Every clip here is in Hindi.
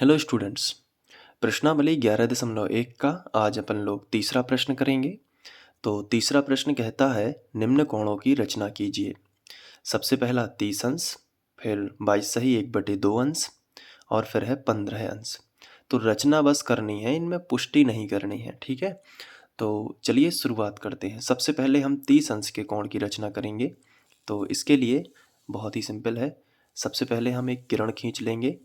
Hello students. प्रश्नावली 11.1 का आज अपन लोग तीसरा प्रश्न करेंगे। तो तीसरा प्रश्न कहता है निम्न कोणों की रचना कीजिए। सबसे पहला 30 अंश, फिर 22 सही 1/2 अंश और फिर है 15 अंश। तो रचना बस करनी है, इनमें पुष्टि नहीं करनी है, ठीक है। तो चलिए शुरुआत करते हैं। सबसे पहले हम 30 अंश के कोण की रचना करेंगे। तो इसके लिए बहुत ही सिंपल है। सबसे पहले हम एक किरण खींच लेंगे।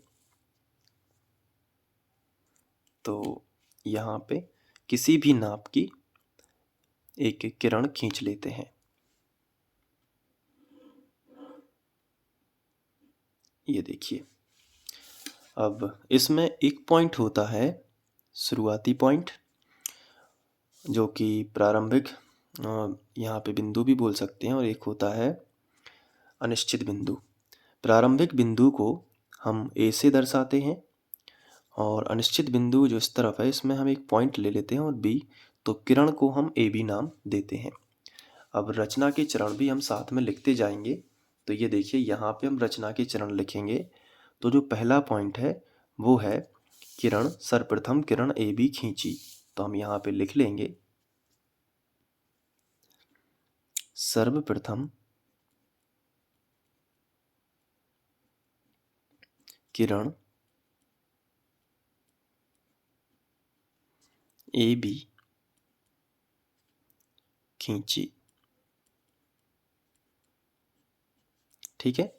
तो यहाँ पे किसी भी नाप की एक एक किरण खींच लेते हैं। ये देखिए, अब इसमें एक पॉइंट होता है, शुरुआती पॉइंट, जो कि प्रारंभिक यहाँ पे बिंदु भी बोल सकते हैं, और एक होता है अनिश्चित बिंदु। प्रारंभिक बिंदु को हम ए से दर्शाते हैं और अनिश्चित बिंदु जो इस तरफ है इसमें हम एक पॉइंट ले लेते हैं और बी। तो किरण को हम ए बी नाम देते हैं। अब रचना के चरण भी हम साथ में लिखते जाएंगे। तो ये देखिए, यहाँ पे हम रचना के चरण लिखेंगे। तो जो पहला पॉइंट है वो है किरण, सर्वप्रथम किरण ए बी खींची। तो हम यहाँ पे लिख लेंगे सर्वप्रथम किरण ए बी खींची। ठीक है,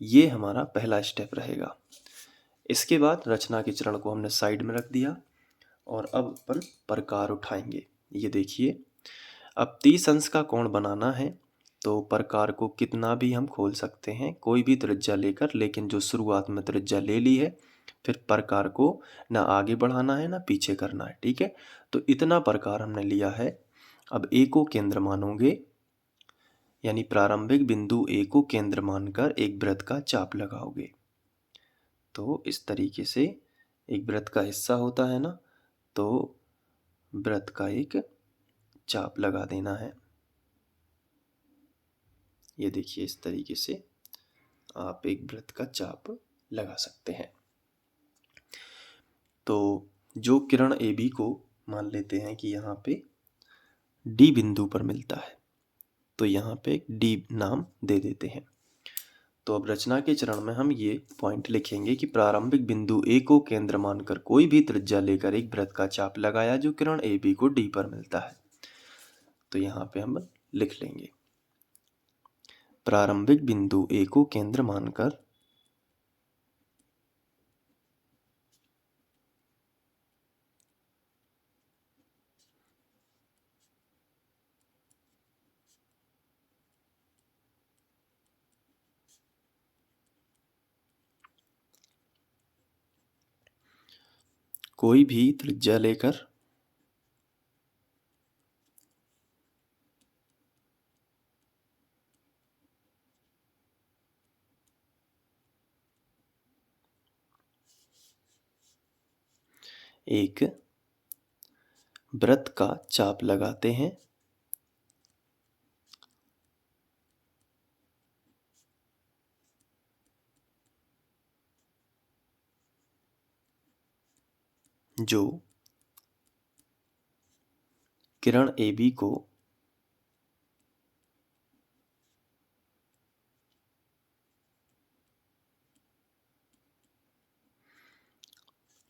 ये हमारा पहला स्टेप रहेगा। इसके बाद रचना के चरण को हमने साइड में रख दिया और अब अपन प्रकार उठाएंगे। ये देखिए, अब 30 अंश का कोण बनाना है तो प्रकार को कितना भी हम खोल सकते हैं, कोई भी त्रिज्या लेकर, लेकिन जो शुरुआत में त्रिज्या ले ली है फिर प्रकार को ना आगे बढ़ाना है ना पीछे करना है। ठीक है, तो इतना प्रकार हमने लिया है। अब ए को केंद्र मानोगे, यानी प्रारंभिक बिंदु ए को केंद्र मानकर एक वृत्त का चाप लगाओगे। तो इस तरीके से एक वृत्त का हिस्सा होता है ना, तो वृत्त का एक चाप लगा देना है। ये देखिए, इस तरीके से आप एक वृत्त का चाप लगा सकते हैं। तो जो किरण ए बी को मान लेते हैं कि यहाँ पे डी बिंदु पर मिलता है, तो यहाँ पे डी नाम दे देते हैं। तो अब रचना के चरण में हम ये पॉइंट लिखेंगे कि प्रारंभिक बिंदु ए को केंद्र मानकर कोई भी त्रिज्या लेकर एक वृत्त का चाप लगाया जो किरण ए बी को डी पर मिलता है। तो यहाँ पे हम लिख लेंगे प्रारंभिक बिंदु ए को केंद्र मानकर कोई भी त्रिज्या लेकर एक वृत्त का चाप लगाते हैं जो किरण ए बी को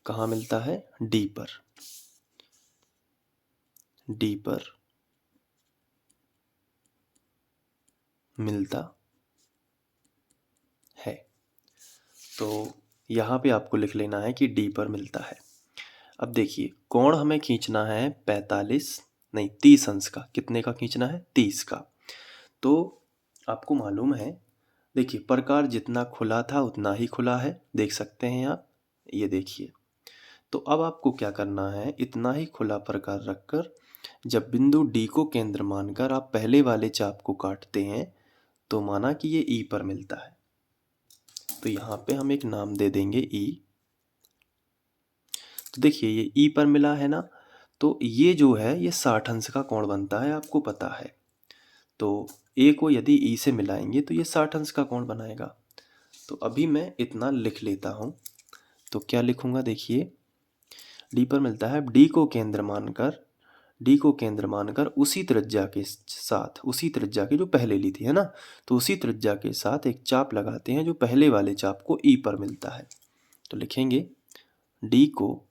कहाँ मिलता है, डी पर, डी पर मिलता है। तो यहाँ पे आपको लिख लेना है कि डी पर मिलता है। अब देखिए, कोण हमें खींचना है 45 नहीं 30 अंश का। कितने का खींचना है, 30 का। तो आपको मालूम है, देखिए प्रकार जितना खुला था उतना ही खुला है, देख सकते हैं आप। ये देखिए, तो अब आपको क्या करना है, इतना ही खुला प्रकार रखकर जब बिंदु डी को केंद्र मानकर आप पहले वाले चाप को काटते हैं तो माना कि ये ई पर मिलता है। तो यहाँ पे हम एक नाम दे देंगे ई। तो देखिए, ये ई पर मिला है ना, तो ये जो है ये 60 अंश का कोण बनता है, आपको पता है। तो ए को यदि ई से मिलाएंगे तो ये 60 अंश का कोण बनाएगा। तो अभी मैं इतना लिख लेता हूँ तो क्या लिखूंगा, देखिए डी पर मिलता है, डी को केंद्र मानकर उसी त्रिज्या के साथ, उसी त्रिज्या की जो पहले ली थी, है ना, तो उसी त्रिज्या के साथ एक चाप लगाते हैं जो पहले वाले चाप को ई पर मिलता है। तो लिखेंगे डी को,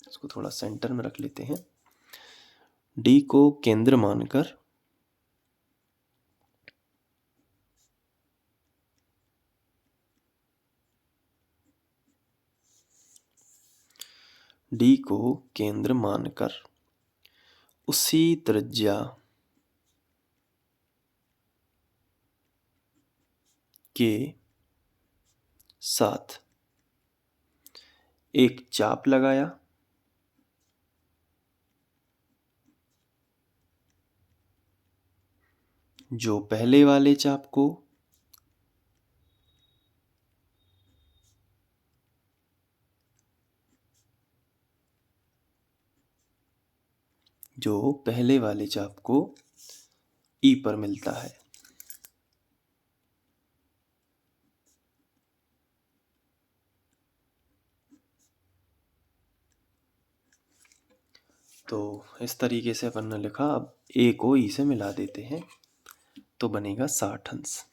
इसको थोड़ा सेंटर में रख लेते हैं, डी को केंद्र मानकर उसी त्रिज्या के साथ एक चाप लगाया जो पहले वाले चाप को ई पर मिलता है। तो इस तरीके से अपन ने लिखा। अब ए को ई से मिला देते हैं तो बनेगा 60 अंश।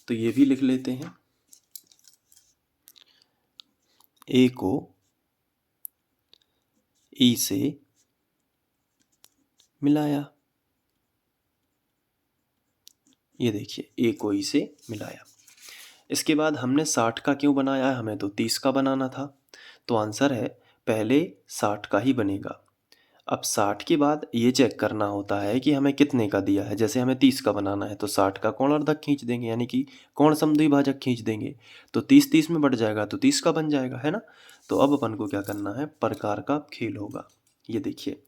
तो ये भी लिख लेते हैं, ए को ई से मिलाया, ये देखिए ए को ई से मिलाया। इसके बाद हमने 60 का क्यों बनाया है, हमें तो 30 का बनाना था। तो आंसर है पहले 60 का ही बनेगा। अब 60 के बाद ये चेक करना होता है कि हमें कितने का दिया है। जैसे हमें 30 का बनाना है तो 60 का कोण अर्धक खींच देंगे, यानी कि कोण समद्विभाजक खींच देंगे, तो 30 में बढ़ जाएगा तो 30 का बन जाएगा, है ना। तो अब अपन को क्या करना है, प्रकार का खेल होगा। ये देखिए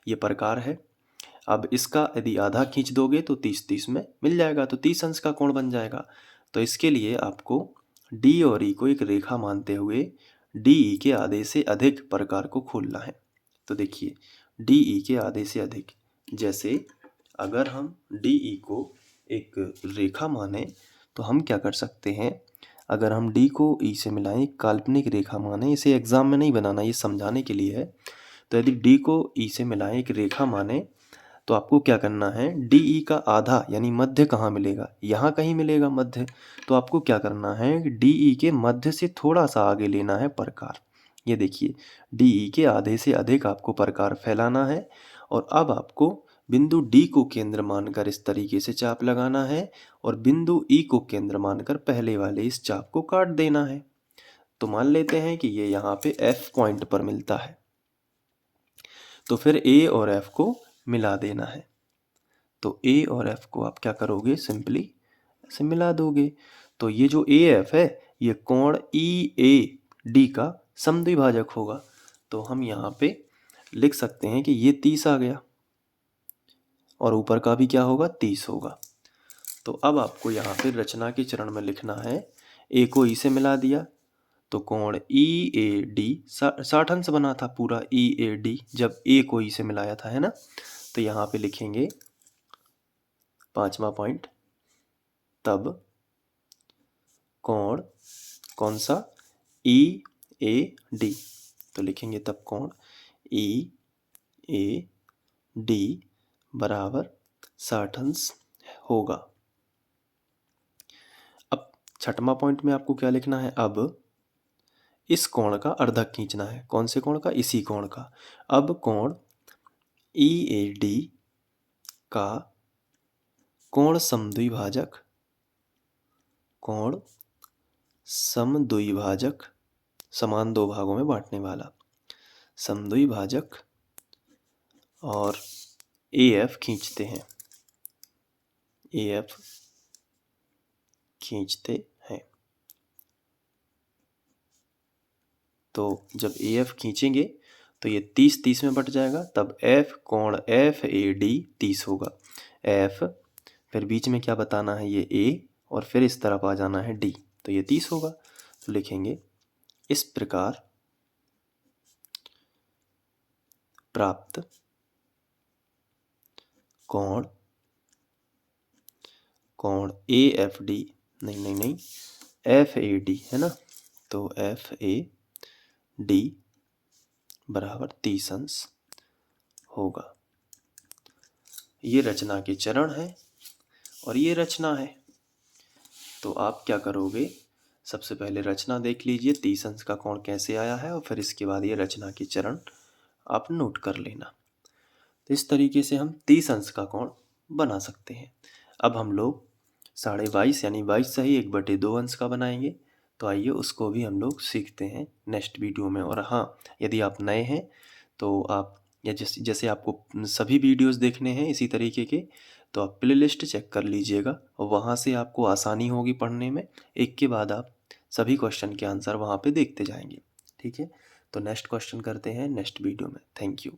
ये प्रकार है। अब इसका यदि आधा खींच दोगे तो 30 में मिल जाएगा, तो 30 अंश का कोण बन जाएगा। तो इसके लिए आपको डी और ई को एक रेखा मानते हुए डी ई के आधे से अधिक प्रकार को खोलना है। तो देखिए डी ई के आधे से अधिक, जैसे अगर हम डी ई को एक रेखा माने तो हम क्या कर सकते हैं, अगर हम डी को ई से मिलाएं, काल्पनिक रेखा माने, इसे एग्जाम में नहीं बनाना, ये समझाने के लिए है। तो यदि डी को ई से मिलाएं, एक रेखा माने, तो आपको क्या करना है, डी ई का आधा यानी मध्य कहाँ मिलेगा, यहाँ कहीं मिलेगा मध्य। तो आपको क्या करना है, डी ई के मध्य से थोड़ा सा आगे लेना है प्रकार। ये देखिए डी ई के आधे से अधिक आपको प्रकार फैलाना है। और अब आपको बिंदु डी को केंद्र मानकर इस तरीके से चाप लगाना है और बिंदु ई को केंद्र मानकर पहले वाले इस चाप को काट देना है। तो मान लेते हैं कि ये यहाँ पे एफ पॉइंट पर मिलता है, तो फिर ए और एफ को मिला देना है। तो ए और एफ को आप क्या करोगे, सिंपली ऐसे मिला दोगे। तो ये जो ए एफ है ये कोण ई ए डी का समद्विभाजक होगा। तो हम यहाँ पे लिख सकते हैं कि ये 30 आ गया और ऊपर का भी क्या होगा, 30 होगा। तो अब आपको यहाँ पे रचना के चरण में लिखना है, ए को ई से मिला दिया तो कोण ई ए डी 60 अंश बना था पूरा ई ए डी, जब ए को ई से मिलाया था, है ना। तो यहाँ पे लिखेंगे 5वां पॉइंट, तब कोण कौन सा, ई ए डी। तो लिखेंगे तब कोण ई ए डी बराबर 60 अंश होगा। अब 6वां पॉइंट में आपको क्या लिखना है, अब इस कोण का अर्धक खींचना है। कौन से कोण का, इसी कोण का। अब कोण ई ए डी का कोण समद्विभाजक, समान दो भागों में बांटने वाला समद्विभाजक, और ए एफ खींचते हैं, ए एफ खींचते हैं। तो जब ए एफ खींचेंगे तो ये 30 में बट जाएगा, तब एफ कोण एफ ए डी 30 होगा। एफ फिर बीच में क्या बताना है, ये ए, और फिर इस तरफ आ जाना है डी, तो ये 30 होगा। तो लिखेंगे इस प्रकार प्राप्त कोण कोण ए एफ डी, नहीं एफ ए डी है ना, तो एफ ए डी बराबर 30 अंश होगा। ये रचना के चरण है और ये रचना है। तो आप क्या करोगे, सबसे पहले रचना देख लीजिए 30 अंश का कोण कैसे आया है, और फिर इसके बाद ये रचना के चरण आप नोट कर लेना। तो इस तरीके से हम 30 अंश का कोण बना सकते हैं। अब हम लोग 22.5 यानी 22 सही 1/2 अंश का बनाएंगे। तो आइए उसको भी हम लोग सीखते हैं नेक्स्ट वीडियो में। और हाँ, यदि आप नए हैं तो आप या जैसे आपको सभी वीडियोस देखने हैं इसी तरीके के, तो आप प्लेलिस्ट चेक कर लीजिएगा और वहाँ से आपको आसानी होगी पढ़ने में। एक के बाद आप सभी क्वेश्चन के आंसर वहाँ पे देखते जाएंगे। ठीक है, तो नेक्स्ट क्वेश्चन करते हैं नेक्स्ट वीडियो में। Thank you.